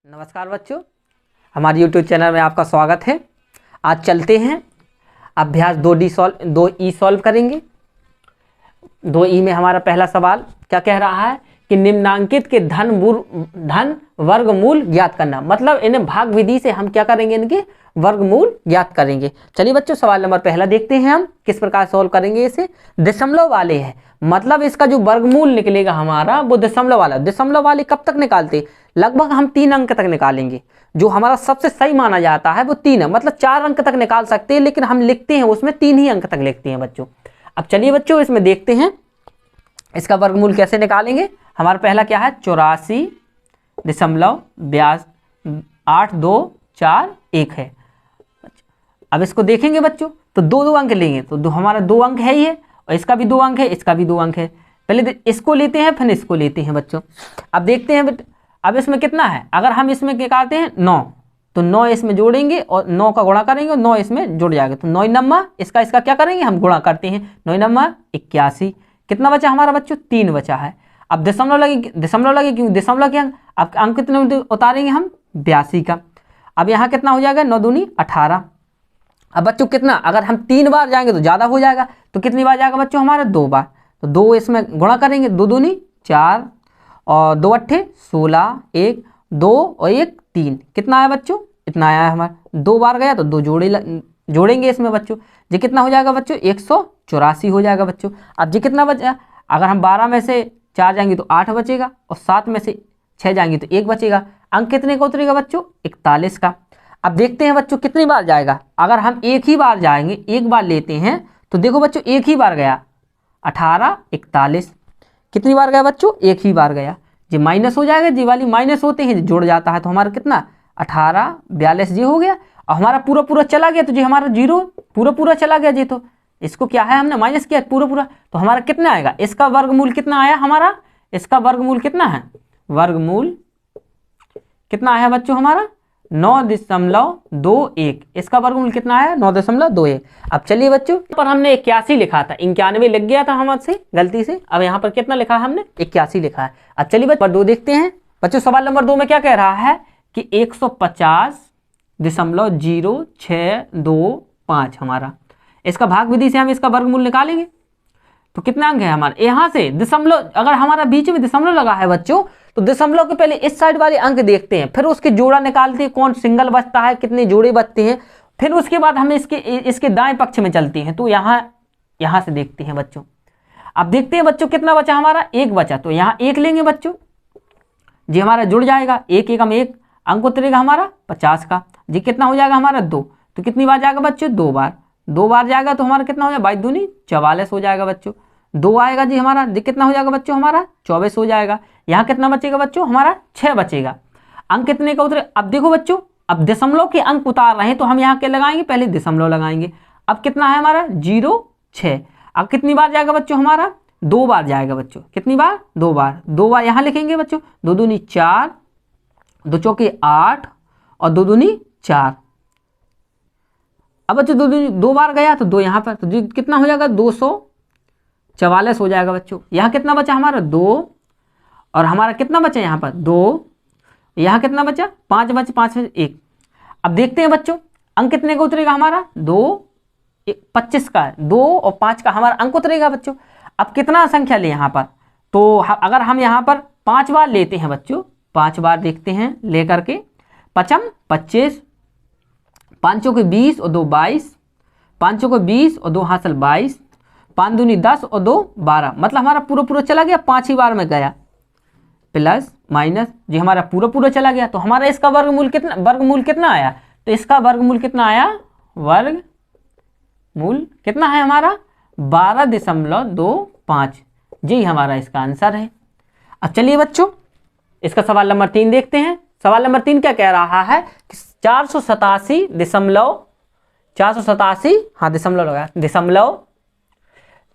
नमस्कार बच्चों, हमारे YouTube चैनल में आपका स्वागत है। आज चलते हैं अभ्यास 2 सॉल्व करेंगे। 2 में हमारा पहला सवाल क्या कह रहा है कि निम्नांकित के धन वर्गमूल ज्ञात करना। मतलब इन्हें भाग विधि से हम क्या करेंगे, इनके वर्गमूल ज्ञात करेंगे। चलिए बच्चों, सवाल नंबर पहला देखते हैं हम किस प्रकार सॉल्व करेंगे। इसे दशमलव वाले हैं, मतलब इसका जो वर्गमूल निकलेगा हमारा वो दशमलव वाला। दशमलव वाले कब तक निकालते, लगभग हम 3 अंक तक निकालेंगे। जो हमारा सबसे सही माना जाता है वो 3 है, मतलब 4 अंक तक निकाल सकते हैं, लेकिन हम लिखते हैं उसमें 3 ही अंक तक लिखते हैं बच्चों। अब चलिए बच्चों, इसमें देखते हैं इसका वर्गमूल कैसे निकालेंगे। हमारा पहला क्या है, 84.824 है। अब इसको देखेंगे बच्चों तो 2 अंक लेंगे, तो हमारा 2 अंक है ही है, और इसका भी 2 अंक है, इसका भी 2 अंक है। पहले इसको लेते हैं फिर इसको लेते हैं बच्चों। अब देखते हैं अब इसमें कितना है। अगर हम इसमें निकालते हैं 9, तो 9 इसमें जोड़ेंगे और 9 का गुणा करेंगे और 9 इसमें जुड़ जाएगा, तो 9 नम्मा इसका क्या करेंगे, हम गुणा करते हैं। 9 नम्मा 81। कितना बचा हमारा बच्चों, 3 बचा है। अब दशमलव लगे क्यों, दशमलव के अंक। अब अंक कितने उतारेंगे हम, 82 का। अब यहाँ कितना हो जाएगा, 9 दूनी 18। अब बच्चों कितना, अगर हम 3 बार जाएंगे तो ज़्यादा हो जाएगा, तो कितनी बार जाएगा बच्चों हमारा, 2 बार। तो 2 इसमें गुणा करेंगे, 2 दूनी 4 और 2 अट्ठे 16, 1 2 और 1 3। कितना आया बच्चों, इतना आया है हमारा। 2 बार गया तो 2 जोड़ेंगे इसमें बच्चों। जी कितना हो जाएगा बच्चों, 184 हो जाएगा बच्चों। अब जी कितना बचा, अगर हम 12 में से 4 जाएंगे तो 8 बचेगा, और 7 में से 6 जाएंगे तो 1 बचेगा। अंक कितने का उतरेगा बच्चों, 41 का। अब देखते हैं बच्चों कितनी बार जाएगा। अगर हम एक ही बार जाएंगे, एक बार लेते हैं, तो देखो बच्चों एक ही बार गया, 18 41। कितनी बार गया बच्चों, एक ही बार गया। जी माइनस हो जाएगा, जी वाली माइनस होते हैं, जुड़ जाता है, तो हमारा कितना 18 42 जी हो गया। और हमारा पूरा चला गया, तो जी हमारा 0 पूरा चला गया जी। तो इसको क्या है, हमने माइनस किया पूरा, तो हमारा कितना आएगा, इसका वर्गमूल कितना आया हमारा, इसका वर्गमूल कितना है, वर्गमूल कितना आया बच्चों हमारा, 9.21। इसका वर्गमूल कितना आया, 9.21। अब चलिए बच्चों, पर हमने 81 लिखा था, 91 लिख गया था हमसे गलती से। अब यहाँ पर कितना लिखा है हमने, 81 लिखा है। अब चलिए बच्चों 2 देखते हैं बच्चों। सवाल नंबर 2 में क्या कह रहा है कि 150.0625 हमारा। इसका भाग विधि से हम इसका वर्गमूल निकालेंगे, तो कितना अंक है हमारा। यहाँ से दशमलव, अगर हमारा बीच में दशमलव लगा है बच्चों, तो दशमलव के पहले इस साइड वाले अंक देखते हैं, फिर उसके जोड़ा निकालते हैं, कौन सिंगल बचता है, कितने जोड़े बचते हैं, फिर उसके बाद हम इसके दाएं पक्ष में चलते हैं। तो यहाँ से देखते हैं बच्चों। अब देखते हैं बच्चों कितना बचा हमारा, 1 बचा, तो यहाँ 1 लेंगे बच्चों, जी हमारा जुड़ जाएगा। 1 एकम 1 अंक उतरेगा हमारा 50 का। जी कितना हो जाएगा हमारा 2, तो कितनी बार जाएगा बच्चों, 2 बार। 2 बार जाएगा तो हमारा कितना हो जाएगा, 22 दूनी 44 हो जाएगा बच्चों। 2 आएगा जी हमारा, जी कितना हो जाएगा बच्चों हमारा, 24 हो जाएगा। यहाँ कितना बचेगा बच्चों हमारा, 6 बचेगा। अंक कितने का उतरे, अब देखो बच्चों, अब दशमलव के अंक उतार रहे हैं, तो हम यहाँ क्या लगाएंगे, पहले दशमलव लगाएंगे। अब कितना है हमारा, 0 6। अब कितनी बार जाएगा बच्चों हमारा, 2 बार जाएगा बच्चों। कितनी बार, 2 बार। 2 बार यहाँ लिखेंगे बच्चों, 2 दूनी 4, 2 चौके 8 और 2 दूनी 4। अब बच्चों 2 बार गया तो 2 यहाँ पर, तो जी कितना हो जाएगा, 244 हो जाएगा बच्चों। यहाँ कितना बचा हमारा, 2, और हमारा कितना बचा यहाँ पर 2, यहाँ कितना बचा 5 बचे, 5 में 1। अब देखते हैं बच्चों अंक कितने का उतरेगा हमारा, 25 का, 2 और 5 का हमारा अंक उतरेगा बच्चों। अब कितना संख्या ले यहाँ पर, तो अगर हम यहाँ पर 5 बार लेते हैं बच्चों, 5 बार देखते हैं लेकर के, 5 25, 5 चौके 20 और 2 22, 5 चौके 20 और 2 हासिल 22, 5 दूनी 10 और 2 12। मतलब हमारा पूरा चला गया, 5 ही बार में गया, प्लस माइनस जी हमारा पूरा चला गया। तो हमारा इसका वर्गमूल कितना आया, तो इसका वर्गमूल कितना आया, वर्गमूल कितना है हमारा, 12.25 जी हमारा इसका आंसर है। अब चलिए बच्चों इसका सवाल नंबर 3 देखते हैं। सवाल नंबर 3 क्या कह रहा है कि 487 हाँ दशमलव लगा, दशमलव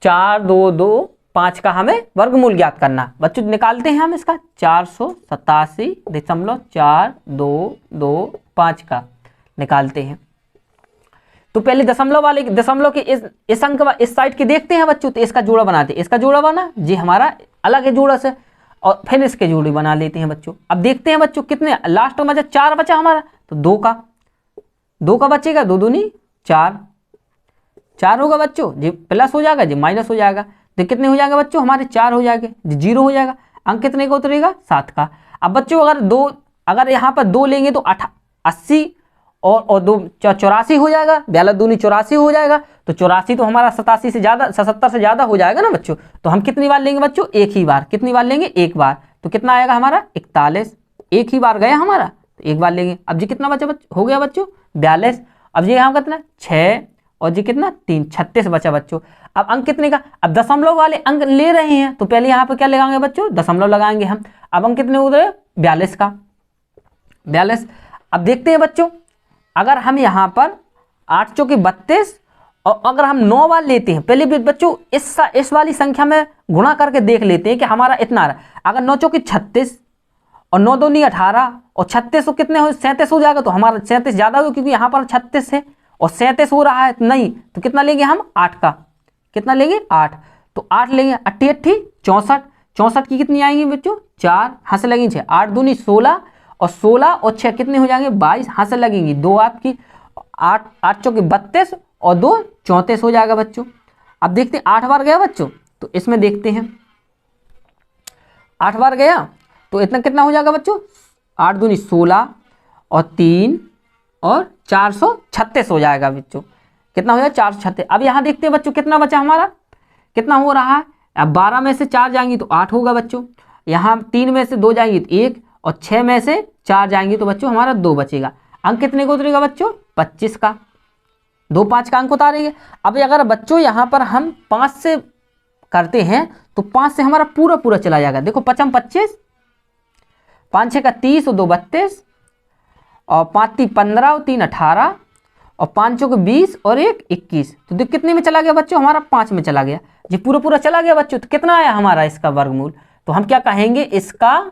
4225 का हमें वर्गमूल ज्ञात करना। बच्चों निकालते हैं हम इसका, 487.4225 का निकालते हैं। तो पहले दशमलव के इस अंक इस साइड के देखते हैं बच्चों, तो इसका जोड़ा बनाते हैं। इसका जोड़ा बना जी हमारा अलग है जोड़ा से, और फिर इसके जोड़ी बना लेते हैं बच्चों। अब देखते हैं बच्चों कितने, लास्ट में बचा 4 बचा हमारा, तो 2 का बचेगा, 2 दूनी 4, 4 होगा बच्चों, जी प्लस हो जाएगा, जी माइनस हो जाएगा, तो कितने हो जाएगा बच्चों हमारे 4 हो जाएंगे, जी 0 हो जाएगा। अंक कितने का उतरेगा 7 का। अब बच्चों अगर यहाँ पर 2 लेंगे तो 80 और 2 84 हो जाएगा, 42 दूनी 84 हो जाएगा, तो 84 तो हमारा 87 से ज़्यादा 77 से ज़्यादा हो जाएगा ना बच्चों। तो हम कितनी बार लेंगे बच्चों, एक ही बार, कितनी बार लेंगे, एक बार, तो कितना आएगा हमारा 41, एक ही बार गया हमारा, तो एक बार लेंगे। अब जी कितना बचा हो गया बच्चों 42, अब जी यहाँ कितना 6 और जी कितना 3, 36 बचा बच्चों। अब अंक कितने का, अब दशमलव वाले अंक ले रहे हैं तो पहले यहाँ पर क्या लगाएंगे बच्चों, दशमलव लगाएंगे हम। अब अंक कितने उतरे 42 का, 42। अब देखते हैं बच्चों, अगर हम यहाँ पर 8 चौके 32 और अगर हम 9 बार लेते हैं, पहले भी बच्चों इस वाली संख्या में गुणा करके देख लेते हैं कि हमारा इतना आ रहा है। अगर 9 चौके 36 और 9 दूनी 18 और 36 तो कितने हो 37 हो जाएगा, तो हमारा 37 ज़्यादा होगा क्योंकि यहाँ पर 36 है और 37 हो रहा है, नहीं तो कितना लेंगे हम 8 का, कितना लेंगे 8, तो 8 लेंगे, 8 8 64, 64 की कितनी आएंगी बच्चों 4, हाथ से लगेंगे 6, 8 दूनी 16 और 16 और 6 कितने हो जाएंगे 22, हाथ से लगेंगी 2 आपकी, 8 चौके 32 और 2 34 हो जाएगा बच्चों। अब देखते हैं 8 बार गया बच्चों, तो इसमें देखते हैं 8 बार गया तो इतना कितना हो जाएगा बच्चों, 8 दूनी 16 और 3 और 436 हो जाएगा बच्चों, कितना हो जाएगा 436। अब यहाँ देखते हैं बच्चों कितना बचा हमारा, कितना हो रहा है, अब 12 में से 4 जाएंगी तो 8 होगा बच्चों, यहाँ 3 में से 2 जाएंगी तो 1 और 6 में से 4 जाएंगी तो बच्चों हमारा 2 बचेगा। अंक कितने का उतरेगा बच्चों 25 का, 2 5 का अंक उतारेंगे। अब अगर बच्चों यहाँ पर हम 5 से करते हैं तो 5 से हमारा पूरा पूरा चला जाएगा, देखो 5 25, 5 6 का 30 और 2 32 और 5 3 15 और 3 18 और 5 चौके 20 और 1 21, तो देख कितने में चला गया बच्चों हमारा 5 में चला गया, जी पूरा पूरा चला गया बच्चों। तो कितना आया हमारा इसका वर्गमूल, तो हम क्या कहेंगे इसका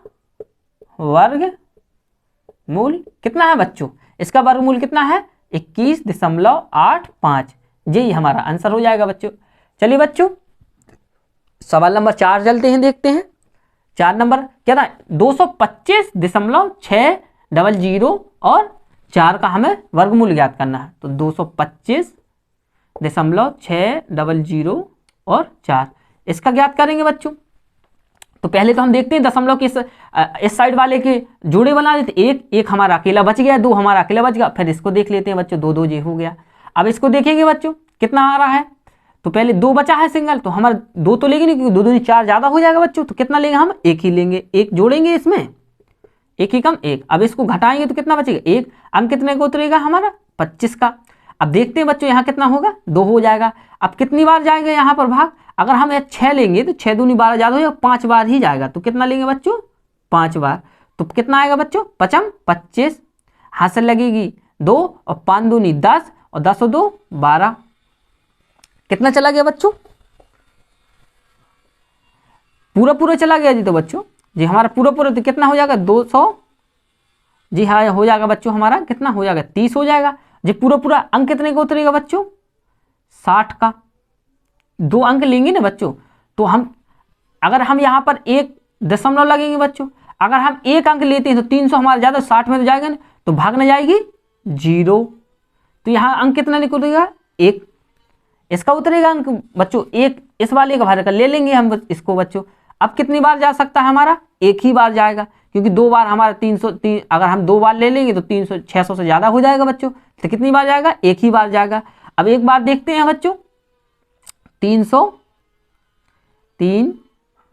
वर्गमूल कितना है बच्चों, इसका वर्गमूल कितना है 21.85, जी हमारा आंसर हो जाएगा बच्चों। चलिए बच्चों सवाल नंबर 4 चलते हैं, देखते हैं 4 नंबर क्या था 225.600 और 4 का हमें वर्गमूल ज्ञात करना है, तो 225.600 और 4 इसका ज्ञात करेंगे बच्चों। तो पहले तो हम देखते हैं दशमलव के इस साइड वाले के जोड़े बना देते, एक हमारा अकेला बच गया, 2 हमारा अकेला बच गया, फिर इसको देख लेते हैं बच्चों 2 2 जे हो गया। अब इसको देखेंगे बच्चों कितना आ रहा है, तो पहले 2 बचा है सिंगल, तो हमारा 2 तो लेंगे नहीं क्योंकि 2 दूनी 4 ज़्यादा हो जाएगा बच्चों, तो कितना लेंगे हम 1 ही लेंगे, 1 जोड़ेंगे इसमें, 1 ही कम 1। अब इसको घटाएंगे तो कितना बचेगा 1, अंक कितने को उतरेगा हमारा 25 का। अब देखते हैं बच्चों यहाँ कितना होगा 2 हो जाएगा। अब कितनी बार जाएंगे यहाँ पर भाग, अगर हम 6 लेंगे तो 6 दूनी 12 ज़्यादा हो जाएगा, 5 बार ही जाएगा, तो कितना लेंगे बच्चों 5 बार, तो कितना आएगा बच्चों 5 25, हाथ से लगेगी 2 और 5 दूनी 10 और 10 और 2 12, कितना चला गया बच्चों पूरा पूरा चला गया जी, तो बच्चों जी हमारा पूरा पूरा तो कितना हो जाएगा 200, जी हाँ हो जाएगा बच्चों हमारा कितना हो जाएगा 30 हो जाएगा जी पूरा पूरा। अंक कितने का उतरेगा बच्चों 60 का, 2 अंक लेंगे ना बच्चों, तो हम अगर हम यहाँ पर 1 दशमलव लगेंगे बच्चों, अगर हम 1 अंक लेते हैं तो 300 हमारा ज़्यादा 60 में तो जाएगा ना, तो भागने जाएगी 0, तो यहाँ अंक कितना निकलेगा 1, इसका उतरेगा अंक बच्चों 1, इस वाले का भाग कर ले लेंगे हम इसको बच्चों। अब कितनी बार जा सकता है हमारा 1 ही बार जाएगा, क्योंकि 2 बार हमारा 300 अगर हम 2 बार ले लेंगे तो 300 600 से ज़्यादा हो जाएगा बच्चों, तो कितनी बार जाएगा 1 ही बार जाएगा। अब एक बार देखते हैं बच्चों 300 3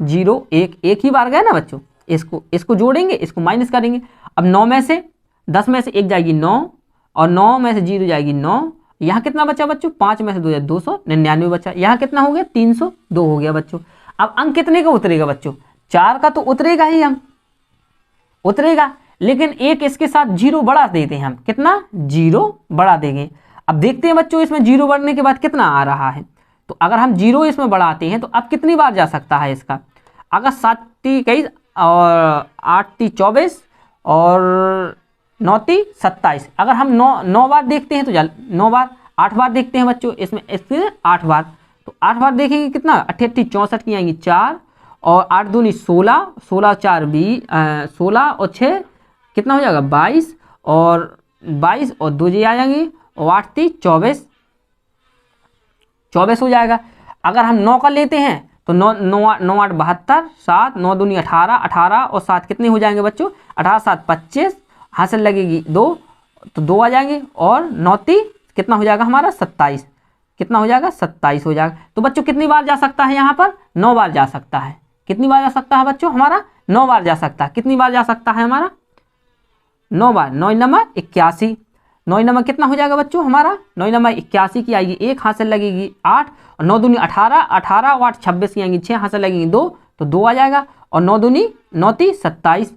0 1, 1 ही बार गया ना बच्चों, इसको जोड़ेंगे, इसको माइनस करेंगे। अब 9 में से 10 में से 1 जाएगी 9 और 9 में से 0 जाएगी 9, यहाँ कितना बचा बच्चों 5 में से 2 जाए 299 बचा, यहाँ कितना हो गया 302 हो गया बच्चों। अब अंक कितने का उतरेगा बच्चों 4 का तो उतरेगा ही, अंक उतरेगा, लेकिन एक इसके साथ 0 बढ़ा देते हैं हम, कितना 0 बढ़ा देंगे। अब देखते हैं बच्चों इसमें 0 बढ़ने के बाद कितना आ रहा है, तो अगर हम 0 इसमें बढ़ाते हैं तो अब कितनी बार जा सकता है इसका, अगर 7 × 21 और 8 × 24 और 9 × 27, अगर हम 9 बार देखते हैं तो 9 बार, 8 बार देखते हैं बच्चों इसमें 8 बार, तो 8 बार देखेंगे कितना 88 64 की आएंगी 4 और 8 दूनी 16, 16 4 20, 16 और 6 कितना हो जाएगा 22, और 22 और 2 जी आ जाएंगे, और 8 3 24, 24 हो जाएगा। अगर हम 9 का लेते हैं तो 9 9 9 8 72, 7 9 दूनी 18, 18 और 7 कितने हो जाएंगे बच्चों 18 7 25, हाथ से लगेगी 2 तो 2 आ जाएंगे, और 9 3 कितना हो जाएगा हमारा 27, कितना हो जाएगा 27 हो जाएगा। तो बच्चों कितनी बार जा सकता है यहाँ पर 9 बार जा सकता है। कितनी बार जा सकता है बच्चों हमारा 9 बार जा सकता है। कितनी बार जा सकता है हमारा 9 बार। 9 नंबर 81, 9 नंबर कितना हो जाएगा बच्चों हमारा 9 नंबर 81 की आएगी, एक हाथ से लगेगी 8, और 9 दूनी 18, 18 और 8 26 की आएंगी, 6 हाथ से लगेंगी 2 तो 2 आ जाएगा, और 9 दूनी 9 3 27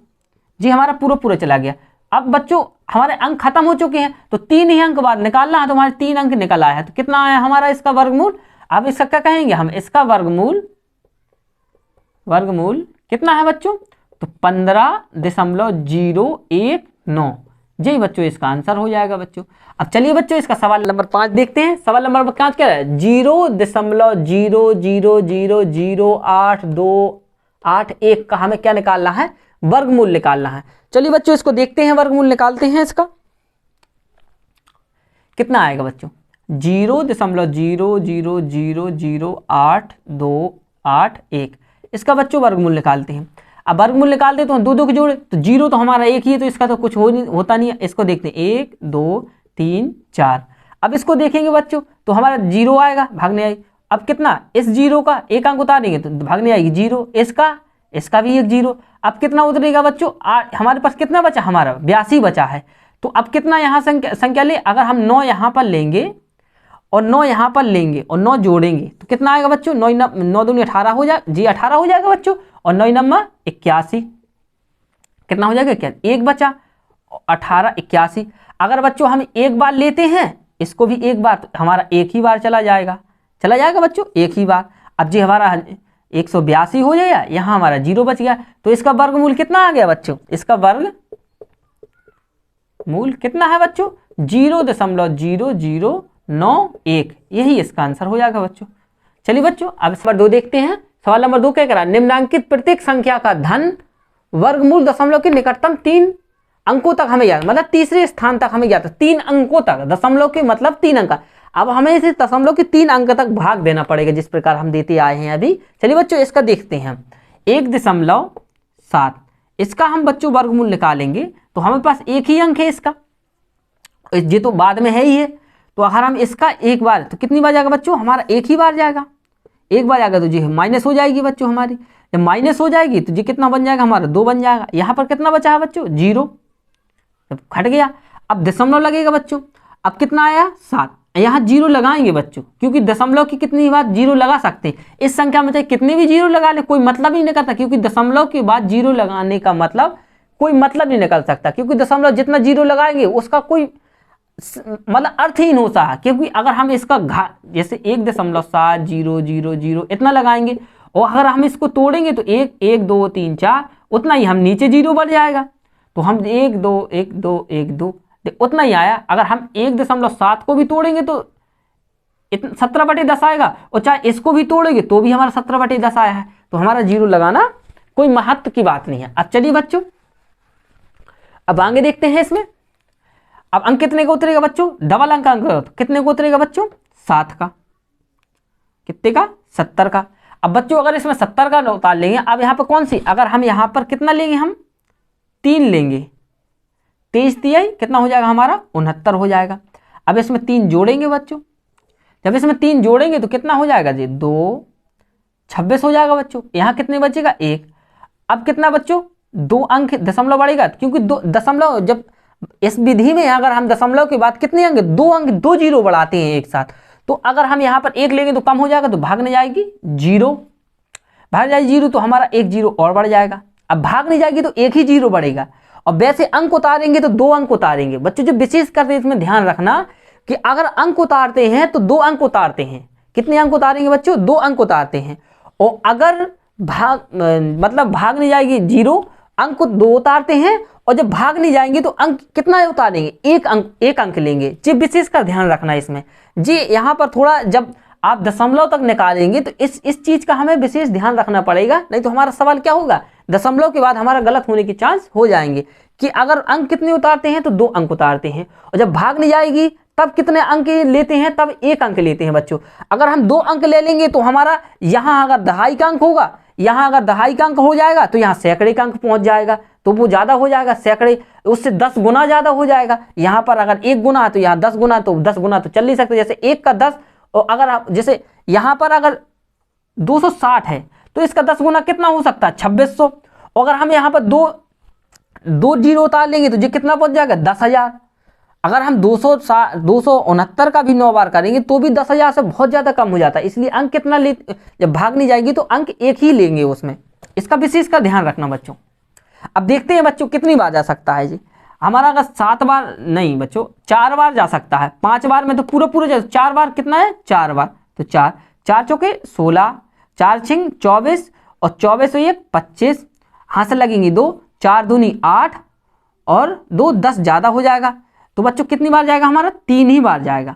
जी हमारा पूरा चला गया। अब बच्चों हमारे अंक खत्म हो चुके हैं, तो 3 ही अंक बाद निकालना है, तो हमारे 3 अंक निकल आया है। तो कितना आया हमारा इसका वर्गमूल। अब इसका क्या कहेंगे हम, इसका वर्गमूल कितना है बच्चों, तो 15.019 जी बच्चों इसका आंसर हो जाएगा बच्चों। अब चलिए बच्चों इसका सवाल नंबर 5 देखते हैं। सवाल नंबर 5 क्या है 0.0000828 का हमें क्या निकालना है वर्गमूल निकालना है। चलिए बच्चों इसको देखते हैं, वर्गमूल निकालते हैं। इसका कितना आएगा बच्चों 0.0000828, इसका बच्चों वर्गमूल निकालते हैं। अब वर्गमूल निकालते तो 2 2 के जोड़े, तो 0 तो हमारा एक ही है, तो इसका तो कुछ होता नहीं है। इसको देखते हैं 1 2 3 4। अब इसको देखेंगे बच्चों तो हमारा 0 आएगा, भागने आएगी। अब कितना इस 0 का एक अंक उतारेंगे तो भागने आएगी 0, इसका भी एक 0। अब कितना उतरेगा बच्चों हमारे पास कितना बचा हमारा 82 बचा है। तो अब कितना यहाँ संख्या ले, अगर हम 9 यहाँ पर लेंगे और 9 यहाँ पर लेंगे और 9 जोड़ेंगे तो कितना आएगा बच्चों 9 दूनी 18 हो जाएगा जी 18 हो जाएगा बच्चों, और 9 नंबर 81 कितना हो जाएगा क्या एक बचा 18 81। अगर बच्चों हम एक बार लेते हैं इसको भी एक बार, तो हमारा एक ही बार चला जाएगा बच्चों एक ही बार। अब जी हमारा 182 हो जाएगा, यहाँ हमारा 0 बच गया। तो इसका वर्गमूल कितना आ गया बच्चों, इसका वर्गमूल कितना है बच्चों 0.0091, यही इसका आंसर हो जाएगा बच्चों। चलिए बच्चों अब सवाल 2 देखते हैं। सवाल नंबर 2 क्या कह रहा है निम्नांकित प्रत्येक संख्या का धन वर्गमूल दशमलव के निकटतम 3 अंकों तक हमें याद, मतलब तीसरे स्थान तक हमें याद 3 अंकों तक, दशमलव के मतलब 3 अंक। अब हमें इसे दशमलव के 3 अंक तक भाग देना पड़ेगा जिस प्रकार हम देते आए हैं अभी। चलिए बच्चों इसका देखते हैं 1.7, इसका हम बच्चों वर्गमूल निकालेंगे तो हमारे पास एक ही अंक है इसका, ये तो बाद में है ही है। तो अगर हम इसका एक बार तो कितनी बार जाएगा बच्चों हमारा एक ही बार जाएगा, एक बार जाएगा तो जी माइनस हो जाएगी बच्चों हमारी, जब माइनस हो जाएगी तो जी कितना बन जाएगा हमारा 2 बन जाएगा। यहाँ पर कितना बचा है बच्चों 0, जब घट गया। अब दशमलव लगेगा बच्चों, अब कितना आया 7, यहाँ 0 लगाएंगे बच्चों क्योंकि दशमलव की कितनी बार 0 लगा सकते हैं। इस संख्या में चाहे कितने भी 0 लगा ले कोई मतलब ही नहीं करता, क्योंकि दशमलव के बाद 0 लगाने का मतलब कोई मतलब नहीं निकल सकता, क्योंकि दशमलव जितना 0 लगाएंगे उसका कोई मतलब अर्थहीन होता है। क्योंकि अगर हम इसका जैसे 1.70000 इतना लगाएंगे और अगर हम इसको तोड़ेंगे तो 1 1 2 3 4 उतना ही हम नीचे 0 बढ़ जाएगा, तो हम 1 2 1 2 1 2 उतना ही आया। अगर हम 1.7 को भी तोड़ेंगे तो 17/10 आएगा, और चाहे इसको भी तोड़ेंगे तो भी हमारा 17/10 आया है। तो हमारा 0 लगाना कोई महत्व की बात नहीं है। अब चलिए बच्चों अब आगे देखते हैं इसमें। अब अंक कितने का उतरेगा बच्चों डबल अंक कितने को उतरेगा बच्चों 7 का, कितने का 70 का। अब बच्चों अगर इसमें 70 का उतार लेंगे, अब यहाँ पर कौन सी, अगर हम यहाँ पर कितना लेंगे हम 3 लेंगे, 23 तिहाई कितना हो जाएगा हमारा 69 हो जाएगा। अब इसमें 3 जोड़ेंगे बच्चों, जब इसमें 3 जोड़ेंगे तो कितना हो जाएगा जी 2 26 हो जाएगा बच्चों। यहाँ कितने बचेगा 1। अब कितना बच्चों 2 अंक दशमलव बढ़ेगा, क्योंकि 2 दशमलव जब इस विधि में अगर हम दशमलव के बाद कितने अंक 2 अंक 2 0 बढ़ाते हैं एक साथ, तो अगर हम यहाँ पर 1 लेंगे तो कम हो जाएगा, तो भागने जाएगी 0, भाग जाएगी 0 तो हमारा 1 0 और बढ़ जाएगा। अब भागने जाएगी तो 1 ही 0 बढ़ेगा, और वैसे अंक उतारेंगे तो 2 अंक उतारेंगे। बच्चों जो विशेष करते हैं इसमें ध्यान रखना कि अगर अंक उतारते हैं तो 2 अंक उतारते हैं। कितने अंक उतारेंगे बच्चों 2 अंक उतारते हैं, और अगर मतलब भागने जाएगी 0 अंक 2 उतारते हैं, और जब भाग नहीं जाएंगे तो अंक कितना उतारेंगे 1 अंक लेंगे जी। विशेष का ध्यान रखना इसमें जी। यहाँ पर थोड़ा जब आप दशमलव तक निकालेंगे तो इस चीज का हमें विशेष ध्यान रखना पड़ेगा, नहीं तो हमारा सवाल क्या होगा, दशमलव के बाद हमारा गलत होने के चांस हो जाएंगे कि अगर अंक कितने उतारते हैं तो 2 अंक उतारते हैं, और जब भागने जाएगी तब कितने अंक लेते हैं, तब 1 अंक लेते हैं बच्चों। अगर हम 2 अंक ले लेंगे तो हमारा यहाँ अगर दहाई का अंक होगा, यहाँ अगर दहाई का अंक हो जाएगा तो यहाँ सैकड़े का अंक पहुंच जाएगा, तो वो ज्यादा हो जाएगा, सैकड़े उससे 10 गुना ज्यादा हो जाएगा। यहाँ पर अगर 1 गुना है तो यहाँ 10 गुना, तो 10 गुना तो चल नहीं सकते, जैसे 1 का 10, और अगर आप जैसे यहाँ पर अगर 260 है तो इसका 10 गुना कितना हो सकता है, 2600। अगर हम यहाँ पर दो जीरो उतार लेंगे तो ये कितना पहुंच जाएगा, 10,000। अगर हम 269 का भी 9 बार करेंगे तो भी 10,000 से बहुत ज्यादा कम हो जाता है, इसलिए अंक कितना ले, जब भागने जाएगी तो अंक 1 ही लेंगे उसमें, इसका विशेष का ध्यान रखना बच्चों। अब देखते हैं बच्चों कितनी बार जा सकता है जी हमारा, अगर 7 बार नहीं बच्चों 4 बार जा सकता है, 5 बार में तो पूरा जा, 4 बार कितना है, 4 बार, तो 4 चौके 16, 4 छिंग 24, और 24 और 1 25, हाथ से लगेंगी 2, 4 दूनी 8, और 2 10 ज्यादा हो जाएगा, तो बच्चों कितनी बार जाएगा हमारा, 3 ही बार जाएगा।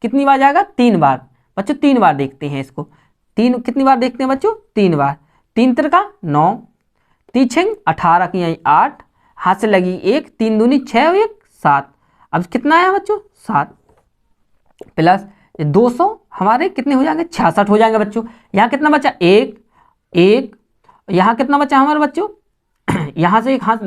कितनी बार जाएगा, 3 बार बच्चों, 3 बार देखते हैं इसको, 3 कितनी बार देखते हैं बच्चों, 3 बार, 3 तिरका 9, 3 छिंग 18 की आई 8, हाथ से लगी 1, 3 दूनी 6 और 1 7, अब कितना आया बच्चों 7, प्लस 200 हमारे कितने हो जाएंगे, 66 हो जाएंगे बच्चों। यहाँ कितना बचा, 1 1, यहाँ कितना बचा हमारे बच्चों, यहाँ से एक हाथ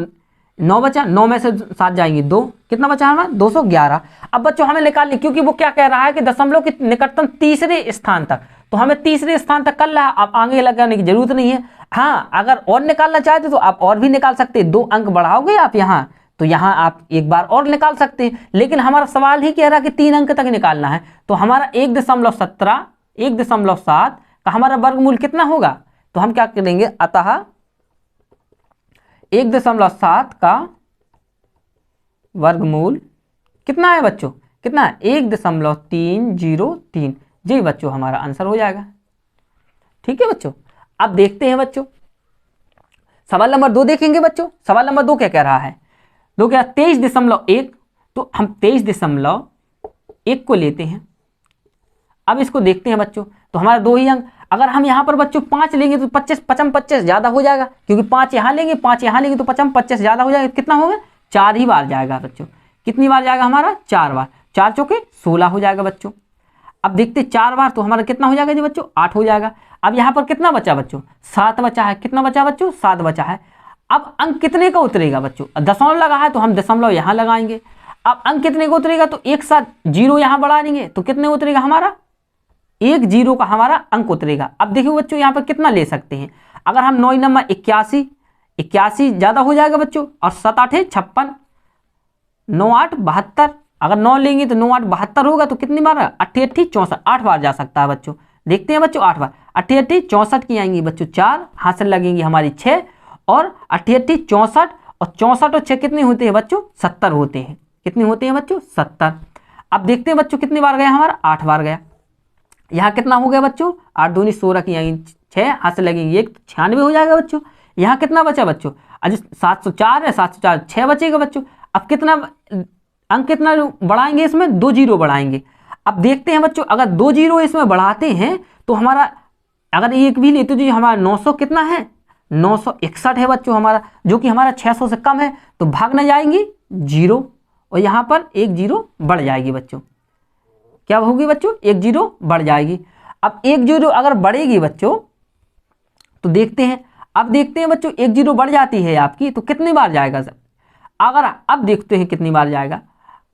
9 बचा, 9 में से 7 जाएंगी 2, कितना बचा हमारा 211। अब बच्चों हमें निकालनी, क्योंकि वो क्या कह रहा है कि दशमलव के निकटतम तीसरे स्थान तक, तो हमें तीसरे स्थान तक कर रहा है, अब आगे लगाने की जरूरत नहीं है। हाँ अगर और निकालना चाहते तो आप और भी निकाल सकते हैं, 2 अंक बढ़ाओगे आप यहाँ, तो यहाँ आप एक बार और निकाल सकते हैं, लेकिन हमारा सवाल ही कह रहा है कि 3 अंक तक निकालना है, तो हमारा 1.17 1.7 का हमारा वर्गमूल कितना होगा, तो हम क्या करेंगे, अतः 1.7 का वर्गमूल कितना है बच्चों, कितना है 1.303, जी बच्चों हमारा आंसर हो जाएगा। ठीक है बच्चों, अब देखते हैं बच्चों सवाल नंबर 2 देखेंगे बच्चों। सवाल नंबर 2 क्या कह रहा है, 2 क्या 23.1, तो हम 23.1 को लेते हैं। अब इसको देखते हैं बच्चों, तो हमारा 2 ही अंक, अगर हम यहाँ पर बच्चों 5 लेंगे तो 25 ज्यादा हो जाएगा, क्योंकि 5 यहाँ लेंगे 5 यहाँ लेंगे तो 25 ज्यादा हो जाएगा, कितना होगा 4 ही बार जाएगा बच्चों। कितनी बार जाएगा हमारा, 4 बार, 4 चौके 16 हो जाएगा बच्चों। अब देखते 4 बार तो हमारा कितना हो जाएगा जी बच्चों, 8 हो जाएगा। अब यहाँ पर कितना बचा बच्चों, 7 बचा है, कितना बचा बच्चों, 7 बचा है। अब अंक कितने का उतरेगा बच्चों, दशमलव लगा है तो हम दशमलव यहाँ लगाएंगे। अब अंक कितने का उतरेगा, तो एक साथ 0 यहाँ बढ़ा देंगे तो कितने उतरेगा हमारा, 1 0 का हमारा अंक उतरेगा। अब देखिए बच्चों यहाँ पर कितना ले सकते हैं, अगर हम 9 नंबर 81 ज्यादा हो जाएगा बच्चों, और 7 8 56, 9 8 72, अगर 9 लेंगे तो 9 8 72 होगा, तो कितनी बार 8 8 64, 8 बार जा सकता है बच्चों। देखते हैं बच्चों 8 बार, 8 8 64 की आएंगी बच्चों 4, हाथ से लगेंगी हमारी 6, और 8 8 64, और 64 और 6 कितने होते हैं बच्चों, 70 होते हैं। कितने होते हैं बच्चों, 70। अब देखते हैं बच्चों कितनी बार गया हमारा, 8 बार गया। यहाँ कितना हो गया बच्चों, 8 दूनी 16 की आएंगी 6, हाथ से लगेंगी 1, 96 हो जाएगा बच्चों। यहाँ कितना बचा बच्चों, आज 704 है, 704 6 बचेगा बच्चों। अब कितना अंक कितना बढ़ाएंगे, इसमें 2 0 बढ़ाएंगे। अब देखते हैं बच्चों, अगर 2 0 इसमें बढ़ाते हैं तो हमारा, अगर एक भी लेते तो हमारा 900 कितना है, 961 है बच्चों हमारा, जो कि हमारा 600 से कम है, तो भाग न जाएंगी 0, और यहाँ पर 1 0 बढ़ जाएगी बच्चों। क्या होगी बच्चों, 1 0 बढ़ जाएगी। अब 1 0 अगर बढ़ेगी बच्चों तो देखते हैं, अब देखते हैं बच्चों 1 0 बढ़ जाती है आपकी, तो कितनी बार जाएगा सर, अगर अब देखते हैं कितनी बार जाएगा।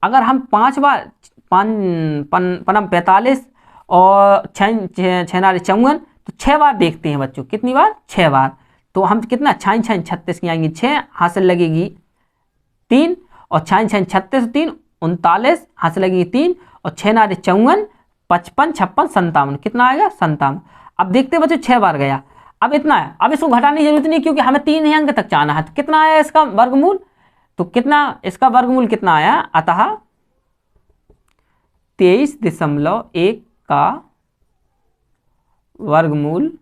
अगर हम 5 बार 45 और 6 54, तो 6 बार देखते हैं बच्चों, कितनी बार 6 बार, तो हम कितना 6 6 36 की आएंगी 6, हाथ से लगेगी 3, और 6 6 36 3 39, हाथ से लगेगी 3, और 6 नारे 54 55 56 57, कितना आएगा 57। अब देखते हैं बच्चों 6 बार गया, अब इतना है, अब इसको घटाने की जरूरत नहीं, क्योंकि हमें 3 ही अंक तक जाना है। तो कितना आया इसका वर्गमूल, तो कितना इसका वर्गमूल कितना आया, अतः 23.1 का वर्गमूल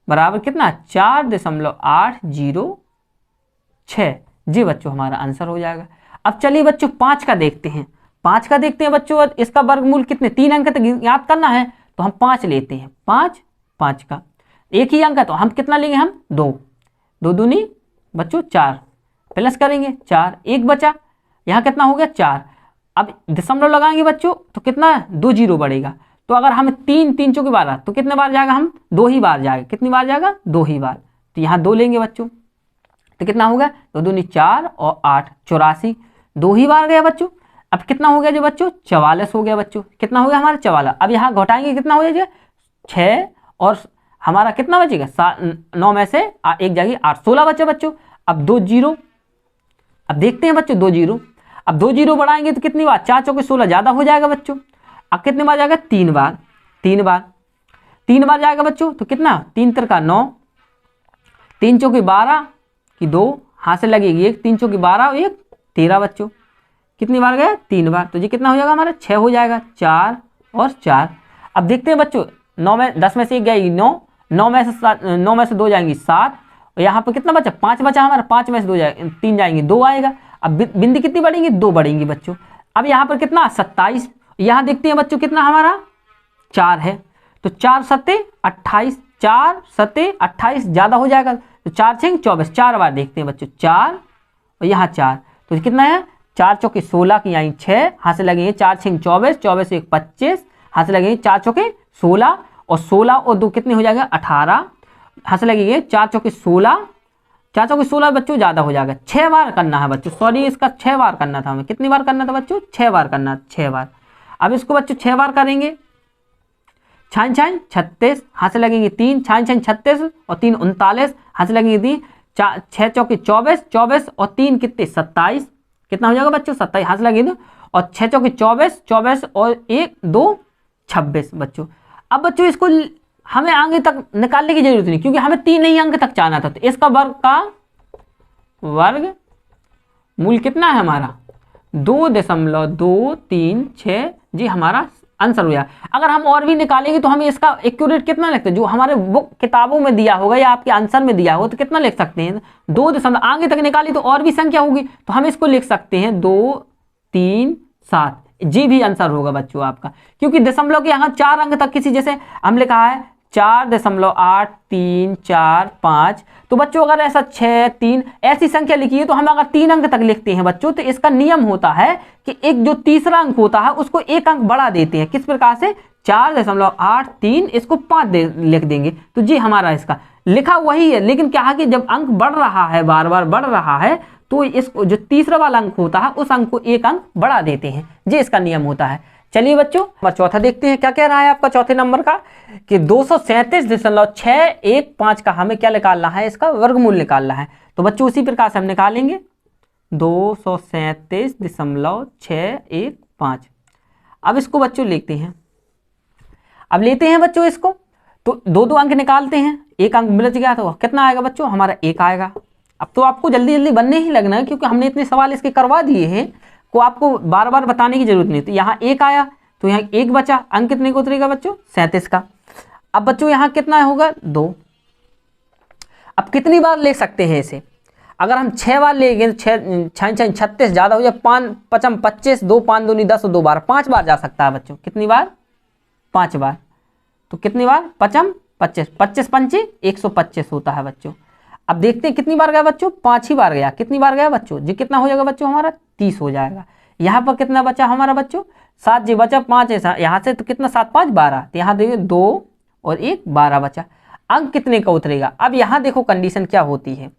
बराबर कितना 4.806, जी बच्चों हमारा आंसर हो जाएगा। अब चलिए बच्चों 5 का देखते हैं, 5 का देखते हैं बच्चों, इसका वर्गमूल कितने, 3 अंक तक याद करना है, तो हम 5 लेते हैं, 5 5 का एक ही अंक है तो हम कितना लेंगे, हम 2, 2 दूनी बच्चों 4, प्लस करेंगे 4, एक बचा, यहाँ कितना हो गया 4। अब दशमलव लगाएंगे बच्चों तो कितना 2 जीरो बढ़ेगा, तो अगर हम 3 3 चौके 12 तो कितने बार जाएगा, हम 2 ही बार जाएगा, कितनी बार जाएगा 2 ही बार, तो यहाँ 2 लेंगे बच्चों, तो कितना होगा 2 दूनी 4 और 8 84, 2 ही बार गया बच्चों। अब कितना हो गया जो बच्चों 44 हो गया बच्चों, कितना हो गया हमारा 44। अब यहाँ घटाएंगे कितना हो जाएगा 6 और हमारा कितना बचेगा 9 में से एक जाएगी 8, 16 बचे बच्चों। अब 2 जीरो, अब देखते हैं बच्चों 2 जीरो, अब 2 जीरो बढ़ाएंगे तो कितनी बार 4 चौके 16 ज़्यादा हो जाएगा बच्चों। अब कितने बार जाएगा 3 बार, 3 बार, 3 बार जाएगा बच्चों, तो कितना 3 तिरका 9, 3 चौके 12 की 2 हाथ से लगेगी 1, 3 चौके 12 और 1 13 बच्चों, कितनी बार गया 3 बार, तो ये कितना हो जाएगा हमारा 6 हो जाएगा, 4 और 4। अब देखते हैं बच्चों 9 में 10 में से 1 जाएगी 9, 9 में से 2 जाएंगी 7 और यहाँ पर कितना बचा 5 बचा हमारा, 5 में से 2 जाएंगे 3 जाएंगे 2 आएगा। अब बिंदी कितनी बढ़ेंगी 2 बढ़ेंगी बच्चों। अब यहाँ पर कितना 27, यहाँ देखते हैं बच्चों कितना हमारा 4 है, तो 4 सत्ते 28, 4 सत्ते 28 ज़्यादा हो जाएगा, तो 4 6 24, 4 बार देखते हैं बच्चों 4 और यहाँ 4, तो कितना है 4 चौके 16 की यहाँ 6 हाथ से लगेंगे, 4 6 24, 24 1 25 हाथ से लगेंगे, 4 चौके 16 और 16 और 2 कितने हो जाएगा 18 हाथ से लगेंगे, 4 चौके 16, 4 चौके 16 बच्चों ज़्यादा हो जाएगा, 6 बार करना है बच्चों, सॉरी इसका 6 बार करना था हमें, कितनी बार करना था बच्चों 6 बार करना, 6 बार। अब इसको बच्चों 6 बार करेंगे, 6 6 36 हाथ से लगेंगे 3, 6 6 36 और 3 39 हाथ से लगेंगे 3, 6 चौके 24, 24 और 3 कितने 27, कितना हो जाएगा बच्चों 27 हाथ से लगेंगे, और 6 चौके 24, 24 और 1 2 26 बच्चों। अब बच्चों इसको हमें आगे तक निकालने की जरूरत नहीं, क्योंकि हमें 3 ही अंक तक जाना था, तो इसका वर्ग मूल कितना है हमारा 2.236 जी हमारा आंसर हो जाए। अगर हम और भी निकालेंगे तो हमें इसका एक्यूरेट कितना लगता है, जो हमारे बुक किताबों में दिया होगा या आपके आंसर में दिया होगा तो कितना लिख सकते हैं 2 दशमलव, आगे तक निकाली तो और भी संख्या होगी, तो हम इसको लिख सकते हैं 2 3 7, जी भी आंसर होगा बच्चों आपका, क्योंकि दशमलव के यहाँ 4 अंक तक किसी, जैसे हमने कहा है 4.83455, तो बच्चों अगर ऐसा 6 3 ऐसी संख्या लिखी है तो हम अगर 3 अंक तक लिखते हैं बच्चों, तो इसका नियम होता है कि एक जो तीसरा अंक होता है उसको 1 अंक बढ़ा देते हैं, किस प्रकार से 4.83 इसको 5 लिख देंगे, तो जी हमारा इसका लिखा वही है, लेकिन क्या है कि जब अंक बढ़ रहा है बार बार बढ़ रहा है तो इसको जो तीसरा वाला अंक होता है उस अंक को 1 अंक बढ़ा देते हैं, जी इसका नियम होता है। चलिए बच्चों चौथा देखते हैं क्या कह रहा है आपका चौथे नंबर का, कि 237.615 का हमें क्या निकालना है, इसका वर्गमूल निकालना है। तो बच्चों उसी प्रकार से हम निकालेंगे 237.615। अब इसको बच्चों लिखते हैं, अब लेते हैं बच्चों इसको, तो 2 अंक निकालते हैं, 1 अंक बच गया तो कितना आएगा बच्चों हमारा 1 आएगा। अब तो आपको जल्दी जल्दी बनने ही लगना है, क्योंकि हमने इतने सवाल इसके करवा दिए हैं को आपको बार बार बताने की जरूरत नहीं। तो यहाँ 1 आया तो यहाँ 1 बचा, अंक कितने को उतरेगा बच्चों 37 का। अब बच्चों यहाँ कितना होगा 2। अब कितनी बार ले सकते हैं इसे, अगर हम 6 बार लेंगे तो 6 6 36 ज़्यादा हो जाए, 5 5 25, 2 5 2 10 2 बार 5 बार जा सकता है बच्चों, कितनी बार 5 बार, तो कितनी बार 5 25 25 पंचे 125 होता है बच्चों। अब देखते हैं कितनी बार गया बच्चों 5 ही बार गया, कितनी बार गया बच्चों जी कितना हो जाएगा बच्चों हमारा 30 हो जाएगा। यहाँ पर कितना बचा हमारा बच्चों 7 जी बचा, 5 है यहाँ से तो कितना 7 5 12, तो यहाँ देखिए 2 और 1 12 बचा। अंक कितने का उतरेगा, अब यहाँ देखो कंडीशन क्या होती है,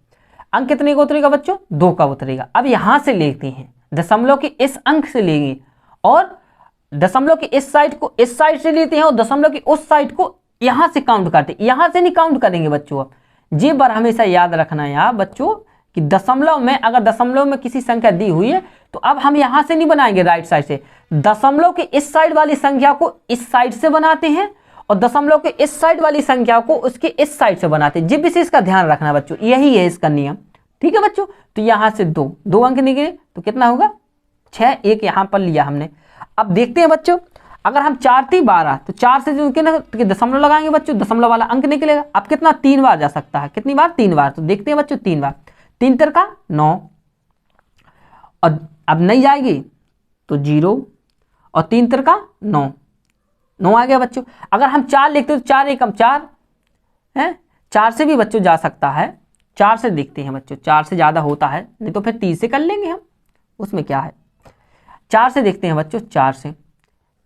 अंक कितने का उतरेगा बच्चों 2 का उतरेगा। अब यहाँ से लेते हैं दशमलव के इस अंक से लेंगे और दशमलव के इस साइड को इस साइड से लेते हैं और दशमलव की उस साइड को यहाँ से काउंट करते हैं, यहाँ से नहीं काउंट करेंगे बच्चों। अब जी बार हमेशा याद रखना है यहाँ बच्चों कि दशमलव में अगर दशमलव में किसी संख्या दी हुई है तो अब हम यहाँ से नहीं बनाएंगे राइट साइड से, दशमलव के इस साइड वाली संख्या को इस साइड से बनाते हैं और दशमलव के इस साइड वाली संख्या को उसके इस साइड से बनाते हैं। जी विशेष का ध्यान रखना बच्चों, यही है इसका नियम, ठीक है बच्चों। तो यहाँ से 2 अंक निकले तो कितना होगा 6, 1 यहाँ पर लिया हमने। अब देखते हैं बच्चों अगर हम 4 3 12 तो 4 से जो दशमलव लगाएंगे बच्चों दशमलव वाला अंक निकलेगा। अब कितना 3 बार जा सकता है, कितनी बार 3 बार, तो देखते हैं बच्चों 3 बार, 3 तिरका 9 और अब नहीं जाएगी तो 0 और 3 तिरका 9 9 आ गया बच्चों। अगर हम 4 लिखते तो 4 एकम 4 है, 4 से भी बच्चों जा सकता है। 4 से देखते हैं बच्चों, 4 से ज़्यादा होता है, नहीं तो फिर 30 से कर लेंगे हम, उसमें क्या है। 4 से देखते हैं बच्चों,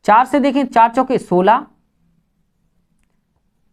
4 से देखें, 4 चौके 16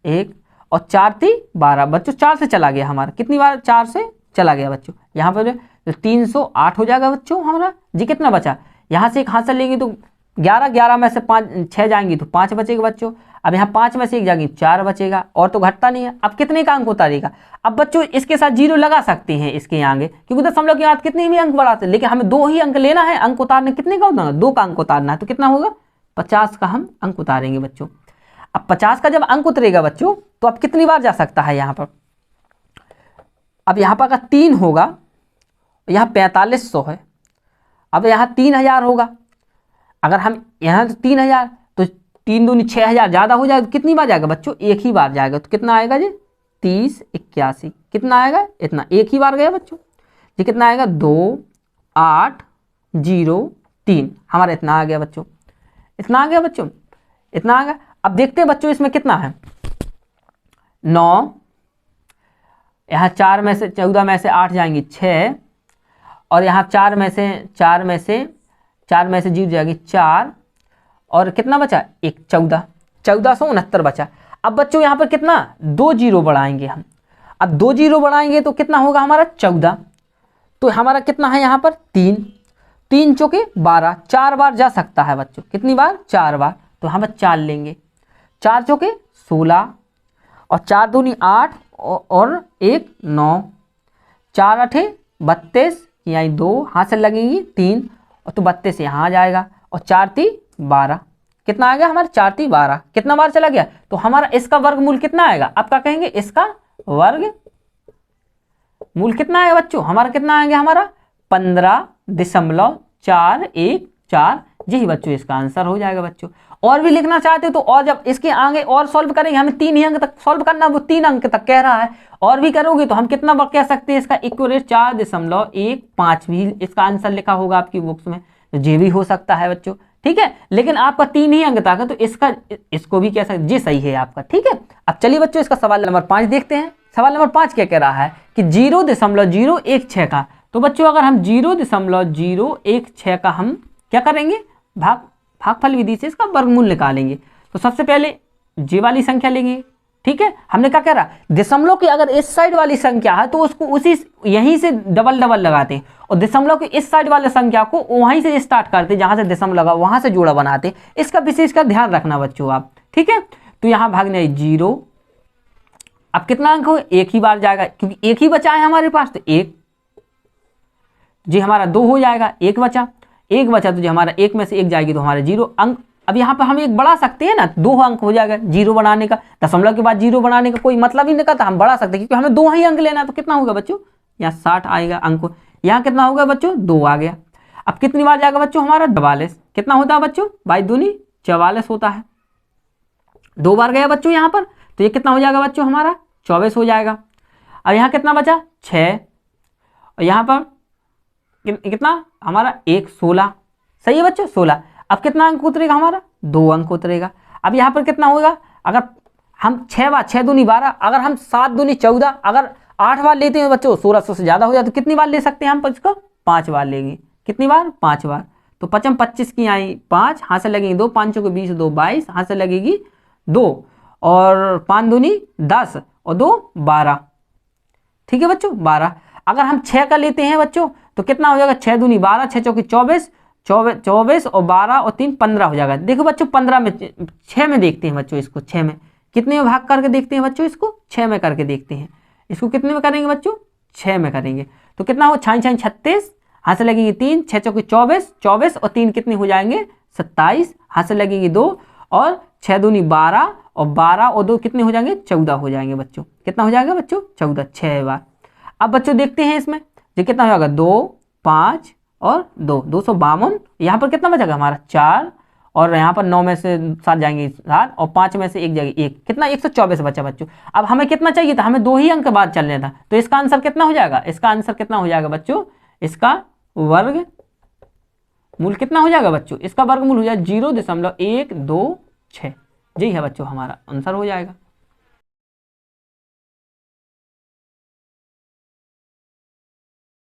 1 और 4 थी 12 बच्चों। 4 से चला गया हमारा, कितनी बार 4 से चला गया बच्चों, यहाँ पर तो 308 हो जाएगा बच्चों हमारा जी। कितना बचा, यहाँ से एक हासिल लेंगे तो 11 में से 5 6 जाएंगी तो 5 बचेगा बच्चों। अब यहाँ 5 में से 1 जाएंगी 4 बचेगा, और तो घटता नहीं है। अब कितने का अंक उतारेगा, अब बच्चों इसके साथ 0 लगा सकते हैं इसके आगे, क्योंकि दशमलव के बाद कितने भी अंक बढ़ाते हैं, लेकिन हमें 2 ही अंक लेना है। अंक उतारने कितने का उतारना, 2 का अंक उतारना है, तो कितना होगा 50 का हम अंक उतारेंगे बच्चों। अब 50 का जब अंक उतरेगा बच्चों, तो अब कितनी बार जा सकता है यहाँ पर, अब यहाँ पर अगर 3 होगा, यहाँ 4500 है, अब यहाँ 3000 होगा। अगर हम यहाँ 3000 तो 3 दूनी 6000 ज़्यादा हो जाएगा, तो कितनी बार जाएगा बच्चों, एक ही बार जाएगा। तो कितना आएगा जी 30 81, कितना आएगा, इतना एक ही बार गया बच्चों जी। कितना आएगा 2803, हमारा इतना आ गया बच्चों, इतना आ गया बच्चों, इतना आ गया। अब देखते हैं बच्चों इसमें कितना है, 9, यहाँ 4 में से 14 में से 8 जाएंगी 6, और यहाँ 4 में से 0 जाएगी 4, और कितना बचा, एक 1469 बचा। अब बच्चों यहाँ पर कितना 2 0 बढ़ाएंगे हम, अब 2 0 बढ़ाएंगे तो कितना होगा हमारा 14, तो हमारा कितना है यहाँ पर 3 चौके 12, 4 बार जा सकता है बच्चों, कितनी बार 4 बार, तो यहाँ पर 4 लेंगे, 4 चौके 16, और 4 दूनी 8 और 1 9, 4 8 32, यहाँ 2 हाथ से लगेंगी 3, और तो 32 यहाँ आ जाएगा, और 4 3 12, कितना आ गया हमारा 4 3 12, कितना बार चला गया, तो हमारा इसका वर्गमूल कितना आएगा, अब क्या कहेंगे, इसका वर्गमूल कितना आएगा बच्चों, हमारा कितना आएगा, हमारा 15.414, यही बच्चों इसका आंसर हो जाएगा बच्चों। और भी लिखना चाहते हो तो, और जब इसके आगे और सॉल्व करेंगे, हमें 3 ही अंक तक सॉल्व करना, वो 3 अंक तक कह रहा है, और भी करोगे तो हम कितना कह सकते हैं, इसका इक्वलेट 4.15 भी इसका आंसर लिखा होगा आपकी बुक्स में, तो ये भी हो सकता है बच्चों, ठीक है। लेकिन आपका 3 ही अंक तक है, तो इसको भी कह सकते, ये सही है आपका, ठीक है। अब चलिए बच्चों इसका सवाल नंबर 5 देखते हैं। सवाल नंबर 5 क्या कह रहा है कि 0.016 का, तो बच्चों अगर हम 0.016 का हम क्या करेंगे, भागफल विधि से इसका वर्गमूल निकालेंगे। तो सबसे पहले जे वाली संख्या लेंगे, ठीक है। हमने क्या कह रहा, दशमलव की अगर इस साइड वाली संख्या है तो उसको उसी यहीं से डबल लगाते हैं, और दशमलव की इस साइड वाली संख्या को वहीं से स्टार्ट करते, जहां से दशमलव लगा वहां से जोड़ा बनाते। इसका विशेष का ध्यान रखना बच्चों आप, ठीक है। तो यहाँ भागने 0, अब कितना अंक हो, एक ही बार जाएगा, क्योंकि एक ही बचा है हमारे पास, तो 1 जी हमारा 2 हो जाएगा, 1 बचा तो जो हमारा 1 में से 1 जाएगी तो हमारा 0 अंक। अब यहाँ पर हम एक बढ़ा सकते हैं ना, 2 अंक हो जाएगा, 0 बनाने का, दशमलव के बाद 0 बनाने का कोई मतलब ही नहीं करता, हम बढ़ा सकते हैं, क्योंकि हमें 2 ही अंक लेना है। तो कितना होगा बच्चों, यहाँ 60 आएगा अंक, यहाँ कितना होगा बच्चों 2 आ गया। अब कितनी बार जाएगा बच्चों हमारा 44, कितना होता है बच्चों 22 दूनी 44 होता है, 2 बार गया बच्चों यहाँ पर, तो ये कितना हो जाएगा बच्चों हमारा 24 हो जाएगा। अब यहाँ कितना बचा 6, और यहाँ पर कितना हमारा 1 16, सही है बच्चों 16। अब कितना अंक उतरेगा हमारा 2 अंक उतरेगा। अब यहाँ पर कितना होगा, अगर हम 6 दूनी 12, अगर हम 7 दूनी 14, अगर 8 बार लेते हैं बच्चों 1600 से ज़्यादा हो जाए, तो कितनी बार ले सकते हैं हम इसको, 5 बार लेंगे, कितनी बार 5 बार। तो 55 25 की आई 5, हाथ से लगेंगे 2, 5 के 20 2 22, हाथ से लगेगी 2, और 5 दूनी 10 और 2 12, ठीक है बच्चों 12। अगर हम 6 का लेते हैं बच्चों तो कितना हो जाएगा, 6 दूनी 12, 6 चौकी 24 और 12 और 3 15 हो जाएगा। देखो बच्चों 15 में 6 में देखते हैं बच्चों, इसको 6 में कितने में भाग करके देखते हैं बच्चों, इसको 6 में करके देखते हैं। इसको कितने में करेंगे बच्चों, 6 में करेंगे, तो कितना हो 6 6 36, हाथ से लगेंगे 3, 6 चौकी 24 और 3 कितने हो जाएंगे 27, हाथ से लगेंगे 2, और 6 दूनी 12 और 12 और 2 कितने हो जाएंगे 14 हो जाएंगे बच्चों। कितना हो जाएगा बच्चों 14, 6 बार। अब बच्चों देखते हैं इसमें ये कितना हो जाएगा 2 5 और 2 252, यहाँ पर कितना बचेगा हमारा 4, और यहाँ पर 9 में से 7 जाएंगे 7, और 5 में से 1 जाएगी 1, कितना 124 बचा बच्चों। अब हमें कितना चाहिए था, हमें 2 ही अंक बाद चलने था, तो इसका आंसर कितना हो जाएगा, इसका आंसर कितना हो जाएगा बच्चों, इसका वर्ग मूल कितना हो जाएगा बच्चों, इसका वर्गमूल हो जाएगा 0.126, यही है बच्चों हमारा आंसर हो जाएगा।